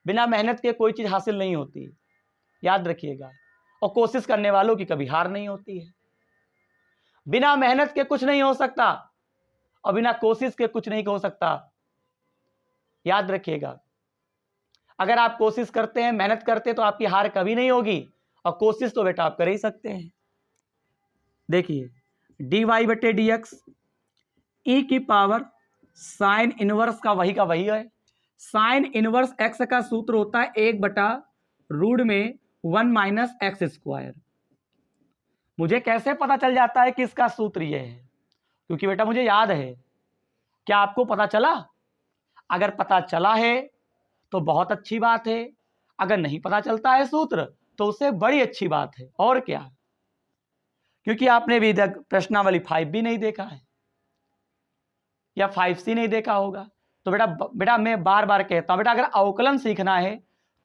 बिना मेहनत के कोई चीज हासिल नहीं होती, याद रखिएगा। और कोशिश करने वालों की कभी हार नहीं होती है। बिना मेहनत के कुछ नहीं हो सकता और बिना कोशिश के कुछ नहीं हो सकता, याद रखिएगा। अगर आप कोशिश करते हैं, मेहनत करते हैं तो आपकी हार कभी नहीं होगी, और कोशिश तो बेटा आप कर ही सकते हैं। देखिए dy बटे dx e की पावर साइन इनवर्स का वही है। साइन इनवर्स x का सूत्र होता है 1/रूट में 1 माइनस एक्स स्क्वायर। मुझे कैसे पता चल जाता है कि इसका सूत्र ये है? क्योंकि बेटा मुझे याद है। क्या आपको पता चला? अगर पता चला है तो बहुत अच्छी बात है, अगर नहीं पता चलता है सूत्र तो उससे बड़ी अच्छी बात है। और क्या? क्योंकि आपने अभी तक प्रश्नावली 5 भी नहीं देखा है या 5C नहीं देखा होगा। तो बेटा मैं बार बार कहता हूं, बेटा अगर अवकलन सीखना है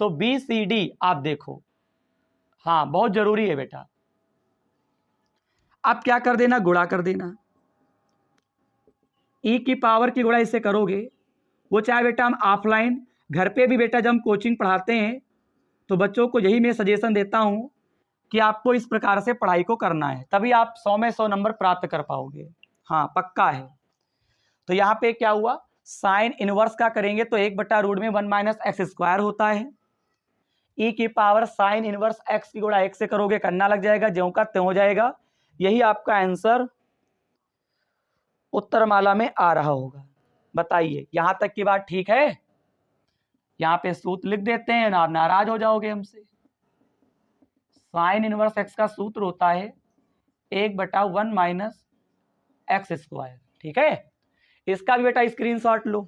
तो BCD आप देखो, हाँ बहुत जरूरी है बेटा। आप क्या कर देना, गुणा कर देना। ई की पावर की गुणा इससे करोगे, वो चाहे बेटा हम ऑफलाइन घर पे भी बेटा जब हम कोचिंग पढ़ाते हैं तो बच्चों को यही मैं सजेशन देता हूं कि आपको इस प्रकार से पढ़ाई को करना है, तभी आप 100 में 100 नंबर प्राप्त कर पाओगे। हाँ पक्का है। तो यहाँ पे क्या हुआ, साइन इनवर्स का करेंगे तो 1/रूट में 1 माइनस एक्स स्क्वायर होता है। ई की पावर साइन इनवर्स एक्स की गुणा 1 से करोगे, करना लग जाएगा, ज्यों का त्यों हो जाएगा। यही आपका आंसर उत्तरमाला में आ रहा होगा। बताइए यहां तक की बात ठीक है? यहां पे सूत्र लिख देते हैं ना, आप नाराज हो जाओगे हमसे। साइन इनवर्स एक्स का सूत्र होता है 1/1 माइनस एक्स स्क्वायर। ठीक है, इसका भी बेटा स्क्रीनशॉट लो,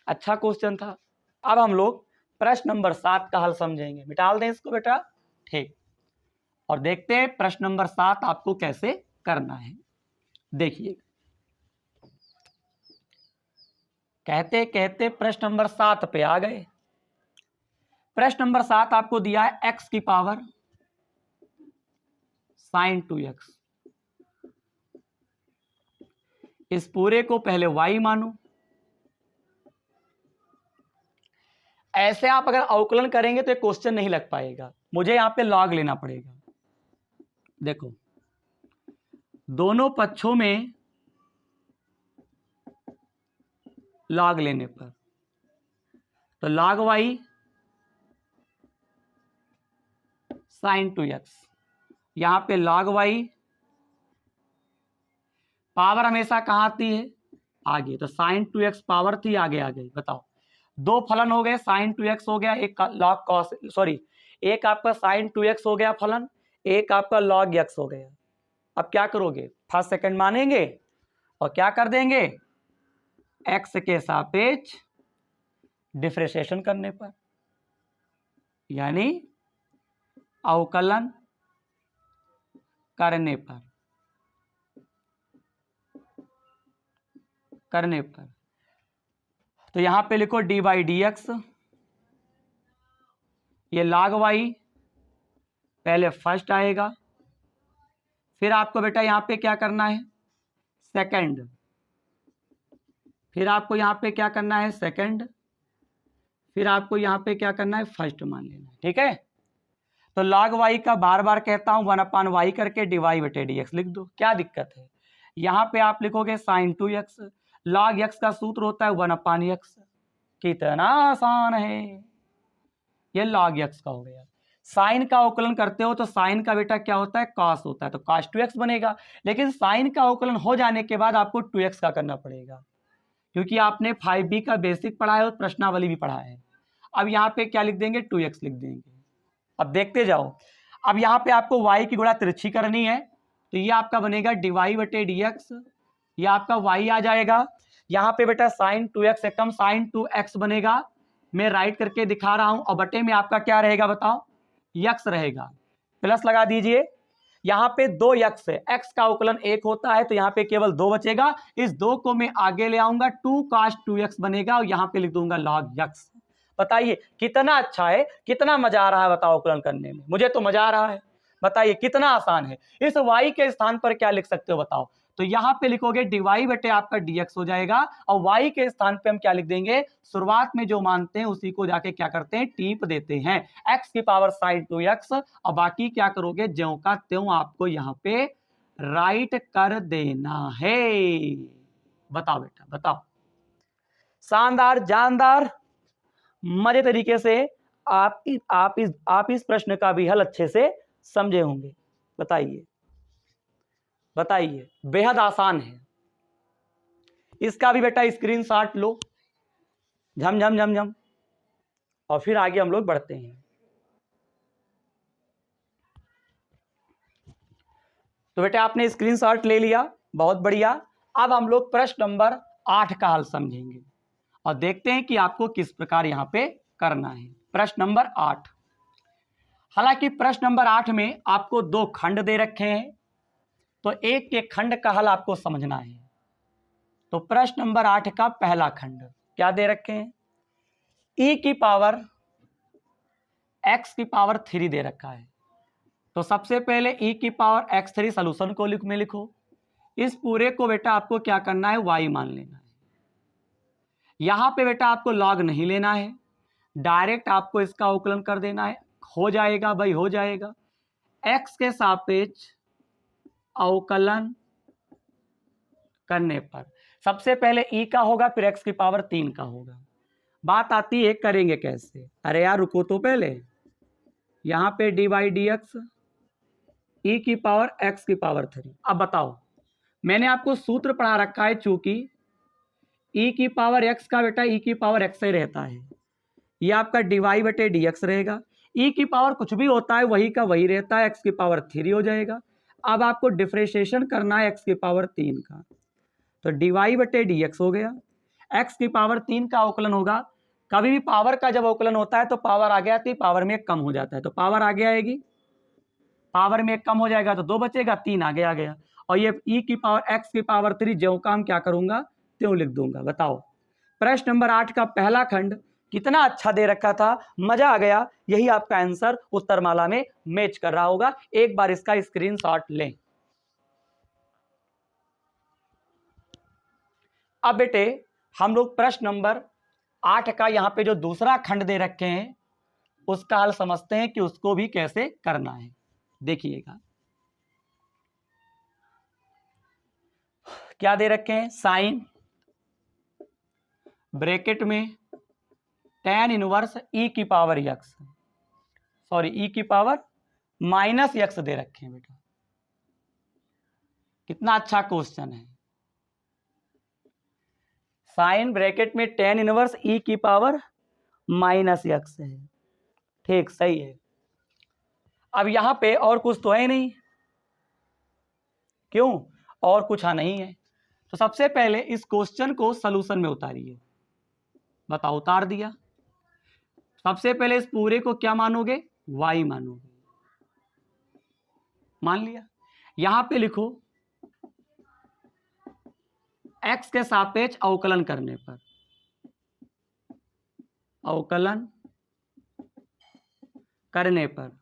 अच्छा क्वेश्चन था। अब हम लोग प्रश्न नंबर 7 का हल समझेंगे। मिटाल दें इसको बेटा, ठीक। और देखते हैं प्रश्न नंबर 7 आपको कैसे करना है। देखिए कहते कहते प्रश्न नंबर 7 पे आ गए। प्रश्न नंबर 7 आपको दिया है x की पावर साइन 2x। इस पूरे को पहले y मानो। ऐसे आप अगर अवकलन करेंगे तो ये क्वेश्चन नहीं लग पाएगा, मुझे यहां पे लॉग लेना पड़ेगा। देखो दोनों पक्षों में लॉग लेने पर तो log y साइन 2x, यहां पे log y पावर हमेशा कहां आती है, आगे। तो साइन 2x पावर थी, आगे आ गई। बताओ दो फलन हो गए, साइन 2x हो गया, एक log cos, सॉरी एक आपका साइन 2x हो गया फलन, एक आपका log x हो गया। अब क्या करोगे, फर्स्ट सेकंड मानेंगे और क्या कर देंगे, x के सापेक्ष डिफरेंशिएशन करने पर, यानी अवकलन करने पर तो यहां पे लिखो dy dx, ये log y पहले फर्स्ट आएगा, फिर आपको बेटा यहां पे क्या करना है, सेकंड, फिर आपको यहां पे क्या करना है, सेकंड, फिर आपको यहां पे क्या करना है, फर्स्ट मान लेना। ठीक है, तो log y का बार बार कहता हूं 1/y करके dy बटे dx लिख दो, क्या दिक्कत है। यहां पे आप लिखोगे साइन 2x, log x का सूत्र होता है 1/x। कितना आसान है, ये log x का हो गया। साइन का अवकलन करते हो तो साइन का बेटा क्या होता है, cos होता है, तो cos 2x बनेगा। लेकिन साइन का अवकलन हो जाने के बाद आपको 2x का करना पड़ेगा, क्योंकि आपने 5b का बेसिक पढ़ा है और प्रश्नावली भी पढ़ा है। अब यहाँ पे क्या लिख देंगे, 2x लिख देंगे। अब देखते जाओ, अब यहाँ पे आपको y की गुणा तिरछी करनी है, तो ये आपका बनेगा dy बटे dx, ये आपका y आ जाएगा। यहाँ पे बेटा साइन 2x से कम साइन 2x बनेगा, मैं राइट करके दिखा रहा हूं, और बटे में आपका क्या रहेगा बताओ, x रहेगा, प्लस लगा दीजिए। यहाँ पे 2 यक्स है, x का अवकलन 1 होता है तो यहाँ पे केवल 2 बचेगा। इस 2 को मैं आगे ले आऊंगा, 2 cos 2x बनेगा और यहाँ पे लिख दूंगा log x। बताइए कितना अच्छा है, कितना मजा आ रहा है बताओ अवकलन करने में। मुझे तो मजा आ रहा है। बताइए कितना आसान है। इस y के स्थान पर क्या लिख सकते हो बताओ। तो यहाँ पे लिखोगे dy बटे आपका dx हो जाएगा और y के स्थान पे हम क्या लिख देंगे, शुरुआत में जो मानते हैं उसी को जाके क्या करते हैं, टीप देते हैं, x की पावर sin 2x और बाकी क्या करोगे, ज्यों का त्यों आपको यहाँ पे राइट कर देना है। बताओ बेटा बताओ। शानदार, जानदार, मजे तरीके से आप इस प्रश्न का भी हल अच्छे से समझे होंगे। बताइए बताइए, बेहद आसान है। इसका भी बेटा स्क्रीनशॉट लो, झम झम झम झम, और फिर आगे हम लोग बढ़ते हैं। तो बेटा आपने स्क्रीनशॉट ले लिया, बहुत बढ़िया। अब हम लोग प्रश्न नंबर 8 का हल समझेंगे और देखते हैं कि आपको किस प्रकार यहां पे करना है। प्रश्न नंबर 8। हालांकि प्रश्न नंबर 8 में आपको 2 खंड दे रखे हैं, तो एक के खंड का हल आपको समझना है। तो प्रश्न नंबर 8 का पहला खंड क्या दे रखे हैं, e की पावर x की पावर 3 दे रखा है। तो सबसे पहले e की पावर x3 सॉल्यूशन को में लिखो। इस पूरे को बेटा आपको क्या करना है, y मान लेना है। यहां पे बेटा आपको log नहीं लेना है, डायरेक्ट आपको इसका अवकलन कर देना है। हो जाएगा भाई, हो जाएगा। x के सापेक्ष अवकलन करने पर सबसे पहले e का होगा, फिर x की पावर 3 का होगा। बात आती है करेंगे कैसे। अरे यार रुको तो पहले, यहां पे dy dx e की पावर x की पावर 3। अब बताओ, मैंने आपको सूत्र पढ़ा रखा है, चूंकि e की पावर x का बेटा e की पावर x से रहता है, ये आपका dy बटे dx रहेगा। e की पावर कुछ भी होता है वही का वही रहता है, x की पावर 3 हो जाएगा। अब आपको डिफरेंशिएशन करना है x की पावर 3 का, तो dy बटे dx हो गया। x की पावर 3 का अवकलन होगा। कभी भी पावर का जब अवकलन होता है तो पावर आगे आती है, पावर में 1 कम हो जाता है, तो पावर आगे आएगी, पावर में 1 कम हो जाएगा तो 2 बचेगा, 3 आगे आ गया। और ये e की पावर x की पावर 3 ज्यों का हम क्या करूंगा, त्यों लिख दूंगा। बताओ प्रश्न नंबर 8 का पहला खंड कितना अच्छा दे रखा था, मजा आ गया। यही आपका आंसर उत्तरमाला में मैच कर रहा होगा। एक बार इसका स्क्रीनशॉट लें। अब बेटे हम लोग प्रश्न नंबर 8 का यहां पे जो दूसरा खंड दे रखे हैं उसका हल समझते हैं कि उसको भी कैसे करना है। देखिएगा क्या दे रखे हैं, साइन ब्रैकेट में tan इनवर्स e की पावर x, सॉरी e की पावर माइनस x दे रखे हैं बेटा। कितना अच्छा क्वेश्चन है। साइन ब्रैकेट में tan इनवर्स e की पावर माइनस x है, ठीक सही है। अब यहां पे और कुछ तो है नहीं, क्यों, और कुछ नहीं है। तो सबसे पहले इस क्वेश्चन को सॉल्यूशन में उतारिए। बताओ, उतार दिया। सबसे पहले इस पूरे को क्या मानोगे, y मानोगे, मान लिया। यहां पे लिखो x के सापेक्ष अवकलन करने पर, अवकलन करने पर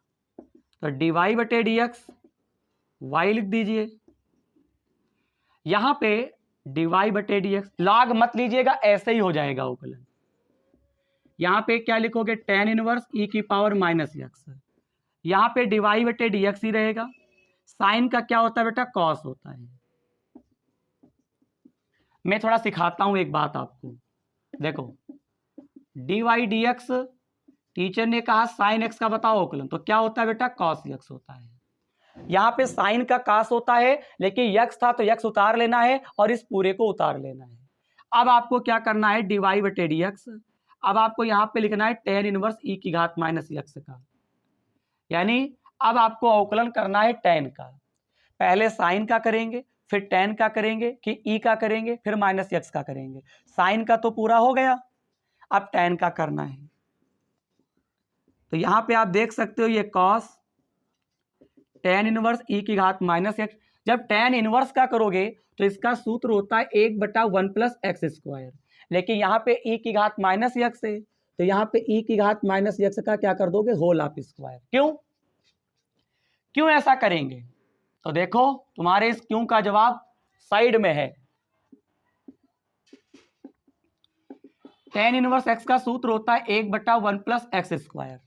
तो dy बटे dx y लिख दीजिए। यहां पे dy बटे dx log मत लीजिएगा, ऐसे ही हो जाएगा अवकलन। यहां पे क्या लिखोगे, tan इनवर्स e की पावर माइनस x, यहां पे dy बटे dx ही रहेगा। साइन का क्या होता है बेटा, कॉस होता है। मैं थोड़ा सिखाता हूं एक बात आपको, देखो dy dx टीचर ने कहा साइन x का बताओ अवकलन, तो क्या होता है बेटा, कॉस x होता है। यहां पे साइन का कास होता है, लेकिन यक्स था तो यक्स उतार लेना है और इस पूरे को उतार लेना है। अब आपको क्या करना है, dy बटे dx। अब आपको यहां पे लिखना है tan इनवर्स e की घात माइनस x का, यानी अब आपको अवकलन करना है tan का। पहले साइन का करेंगे, फिर tan का करेंगे, कि e का करेंगे, फिर माइनस x का करेंगे। साइन का तो पूरा हो गया, अब tan का करना है। तो यहां पे आप देख सकते हो ये cos tan इनवर्स e की घात माइनस एक्स। जब tan इनवर्स का करोगे तो इसका सूत्र होता है 1/1 प्लस एक्स स्क्वायर, लेकिन यहाँ पे e की घात माइनस एक्स है तो यहाँ पे e की घात माइनस एक्स का क्या कर दोगे, होल ऑफ स्क्वायर। क्यों ऐसा करेंगे? तो देखो तुम्हारे इस क्यों का जवाब साइड में है। tan इनवर्स x का सूत्र होता है 1/1 प्लस एक्स स्क्वायर।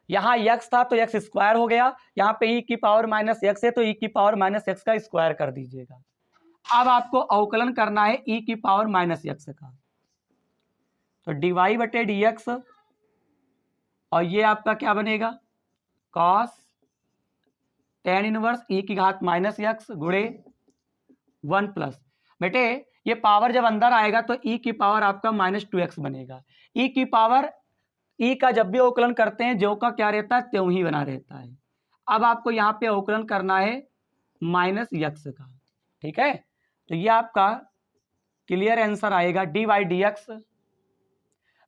यहाँ x था तो x स्क्वायर हो गया, यहाँ पे e की पावर माइनस एक्स है तो e की पावर माइनस एक्स का स्क्वायर कर दीजिएगा। अब आपको अवकलन करना है e की पावर माइनस एक्स का, तो dy/dx और ये आपका क्या बनेगा, cos tan इनवर्स e की घात माइनस एक्स गुणे 1 प्लस, बेटे ये पावर जब अंदर आएगा तो e की पावर आपका -2x बनेगा। e की पावर e का जब भी अवकलन करते हैं ज्यों का क्या रहता है त्यों ही बना रहता है। अब आपको यहाँ पे अवकलन करना है -x का, ठीक है। तो ये आपका क्लियर आंसर आएगा dy/dx।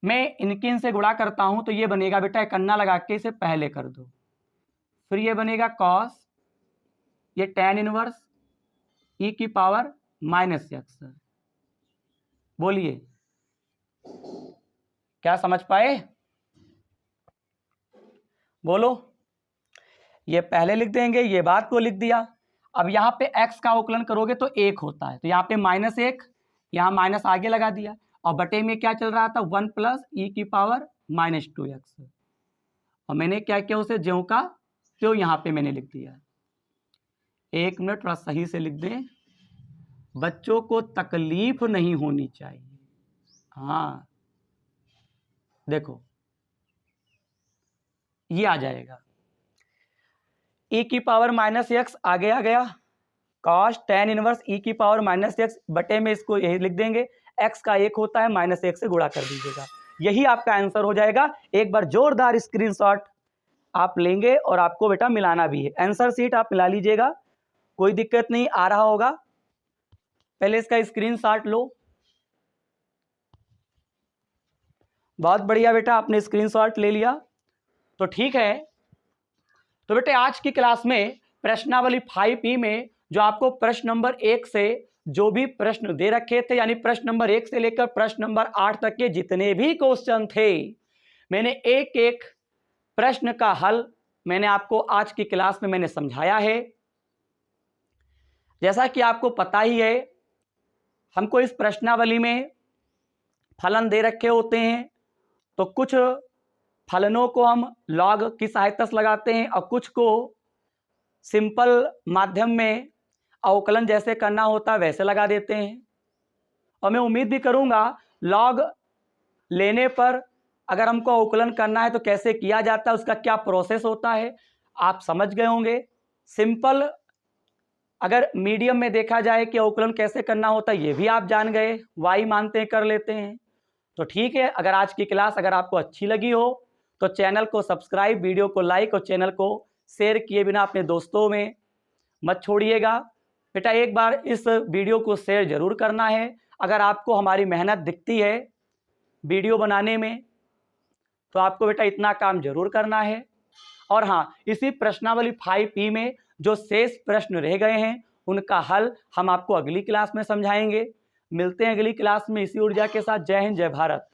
मैं इनसे गुणा करता हूं तो ये बनेगा, बेटा कन्ना लगा के इसे पहले कर दो, फिर ये बनेगा cos ये tan इनवर्स e की पावर -x। बोलिए क्या समझ पाए? बोलो। ये पहले लिख देंगे, ये बात को लिख दिया। अब यहाँ पे x का अवकलन करोगे तो 1 होता है, तो यहाँ पे -1, यहाँ माइनस आगे लगा दिया और बटे में क्या चल रहा था 1 प्लस e की पावर -2x, और मैंने क्या किया उसे ज्यों का त्यों यहाँ पे मैंने लिख दिया। 1 मिनट थोड़ा सही से लिख दें, बच्चों को तकलीफ नहीं होनी चाहिए। हाँ देखो ये आ जाएगा e की पावर -x आगे आ गया, cos tan इनवर्स e की पावर -x बटे में इसको यही लिख देंगे, x का 1 होता है -1 से गुणा कर दीजिएगा, यही आपका आंसर हो जाएगा। एक बार जोरदार स्क्रीनशॉट आप लेंगे और आपको बेटा मिलाना भी है, आंसर शीट आप मिला लीजिएगा, कोई दिक्कत नहीं, आ रहा होगा। पहले इसका स्क्रीनशॉट लो। बहुत बढ़िया बेटा, आपने स्क्रीनशॉट ले लिया तो ठीक है। तो बेटे आज की क्लास में प्रश्नावली 5P में जो आपको प्रश्न नंबर 1 से जो भी प्रश्न दे रखे थे, यानी प्रश्न नंबर 1 से लेकर प्रश्न नंबर 8 तक के जितने भी क्वेश्चन थे, मैंने एक एक प्रश्न का हल मैंने आपको आज की क्लास में मैंने समझाया है। जैसा कि आपको पता ही है, हमको इस प्रश्नावली में फलन दे रखे होते हैं, तो कुछ फलनों को हम लॉग की सहायता से लगाते हैं और कुछ को सिंपल माध्यम में अवकलन जैसे करना होता है वैसे लगा देते हैं। और मैं उम्मीद भी करूंगा लॉग लेने पर अगर हमको अवकलन करना है तो कैसे किया जाता है, उसका क्या प्रोसेस होता है, आप समझ गए होंगे। सिंपल अगर मीडियम में देखा जाए कि अवकलन कैसे करना होता है ये भी आप जान गए, वाई मानते हैं कर लेते हैं। तो ठीक है, अगर आज की क्लास अगर आपको अच्छी लगी हो तो चैनल को सब्सक्राइब, वीडियो को लाइक और चैनल को शेयर किए बिना अपने दोस्तों में मत छोड़िएगा। बेटा एक बार इस वीडियो को शेयर जरूर करना है, अगर आपको हमारी मेहनत दिखती है वीडियो बनाने में तो आपको बेटा इतना काम जरूर करना है। और हाँ, इसी प्रश्नावली 5P में जो शेष प्रश्न रह गए हैं उनका हल हम आपको अगली क्लास में समझाएंगे। मिलते हैं अगली क्लास में इसी ऊर्जा के साथ। जय हिंद, जय भारत।